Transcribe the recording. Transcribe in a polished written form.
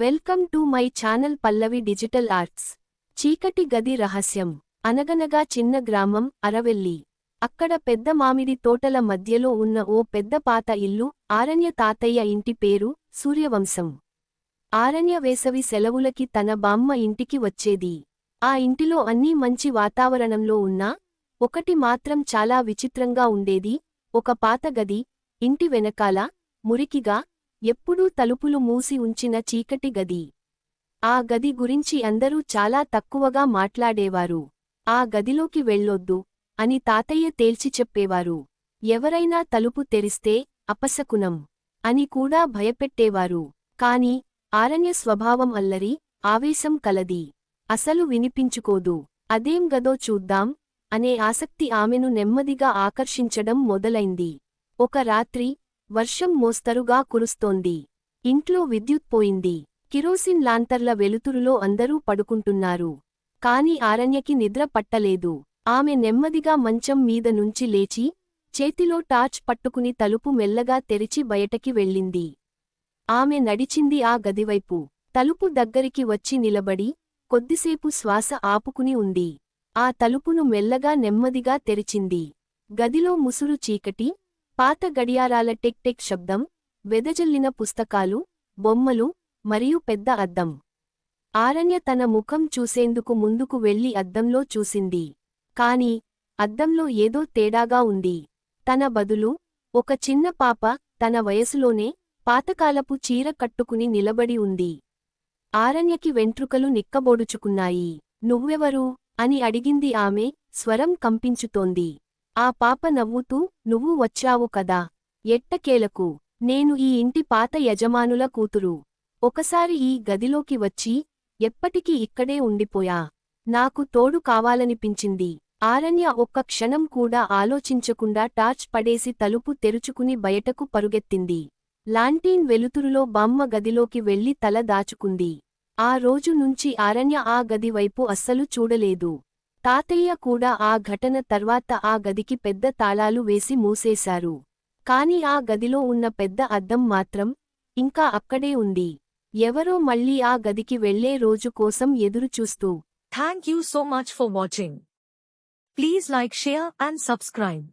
Welcome to my channel Pallavi digital arts. చీకటి గది రహస్యం. అనగనగా చిన్న గ్రామం అరవెల్లి. అక్కడ పెద్ద మామిడి తోటల మధ్యలో ఉన్న ఓ పెద్ద పాత ఇల్లు. ఆరణ్య తాతయ్య ఇంటి పేరు సూర్యవంశం. ఆరణ్య వేసవి సెలవులకి తన బామ్మ ఇంటికి వచ్చేది. ఆ ఇంటిలో అన్నీ మంచి వాతావరణంలో ఉన్నా ఒకటి మాత్రం చాలా విచిత్రంగా ఉండేది. ఒక పాత గది, ఇంటి వెనకాల మురికిగా ఎప్పుడూ తలుపులు మూసి ఉంచిన చీకటి గది. ఆ గది గురించి అందరూ చాలా తక్కువగా మాట్లాడేవారు. ఆ గదిలోకి వెళ్ళొద్దు అని తాతయ్య తేల్చి చెప్పేవారు. ఎవరైనా తలుపు తెరిస్తే అపశకునం అని కూడా భయపెట్టేవారు. కాని ఆరణ్య స్వభావం అల్లరి, ఆవేశం కలది. అసలు వినిపించుకోదు. అదేం గదో చూద్దాం అనే ఆసక్తి ఆమెను నెమ్మదిగా ఆకర్షించడం మొదలైంది. ఒక రాత్రి వర్షం మోస్తరుగా కురుస్తోంది. ఇంట్లో విద్యుత్ పోయింది. కిరోసిన్ లాంతర్ల వెలుతురులో అందరూ పడుకుంటున్నారు. కాని ఆరణ్యకి నిద్ర పట్టలేదు. ఆమె నెమ్మదిగా మంచం మీద నుంచి లేచి చేతిలో టార్చ్ పట్టుకుని తలుపు మెల్లగా తెరిచి బయటకి వెళ్ళింది. ఆమె నడిచింది ఆ గదివైపు. తలుపు దగ్గరికి వచ్చి నిలబడి కొద్దిసేపు శ్వాస ఆపుకుని ఉంది. ఆ తలుపును మెల్లగా నెమ్మదిగా తెరిచింది. గదిలో ముసురు చీకటి, పాత గడియారాల టెక్ టెక్ శబ్దం, వెదజల్లిన పుస్తకాలు, బొమ్మలు మరియు పెద్ద అద్దం. ఆరణ్య తన ముఖం చూసేందుకు ముందుకు వెళ్లి అద్దంలో చూసింది. కాని అద్దంలో ఏదో తేడాగా ఉంది. తన బదులు ఒక చిన్న పాప తన వయసులోనే పాతకాలపు చీర కట్టుకుని నిలబడి ఉంది. ఆరణ్యకి వెంట్రుకలు నిక్కబోడుచుకున్నాయి. నువ్వెవరు అని అడిగింది ఆమె, స్వరం కంపించుతోంది. ఆ పాప నవ్వుతూ, నువ్వు వచ్చావు కదా, ఎట్టకేలకు. నేను ఈ ఇంటి పాత యజమానుల కూతురు. ఒకసారి ఈ గదిలోకి వచ్చి ఎప్పటికీ ఇక్కడే ఉండిపోయా. నాకు తోడు కావాలనిపించింది. ఆరణ్య ఒక్క క్షణం కూడా ఆలోచించకుండా టార్చ్ పడేసి తలుపు తెరుచుకుని బయటకు పరుగెత్తింది. లాంటీన్ వెలుతురులో బామ్మ గదిలోకి వెళ్లి తల దాచుకుంది. ఆ రోజు నుంచి ఆరణ్య ఆ గది వైపు అస్సలు చూడలేదు. తాతయ్య కూడా ఆ ఘటన తర్వాత ఆ గదికి పెద్ద తాళాలు వేసి మూసేశారు. కాని ఆ గదిలో ఉన్న పెద్ద అద్దం మాత్రం ఇంకా అక్కడే ఉంది. ఎవరో మళ్ళీ ఆ గదికి వెళ్లే రోజు కోసం ఎదురుచూస్తూ. Thank you so much for watching. Please like, share and subscribe.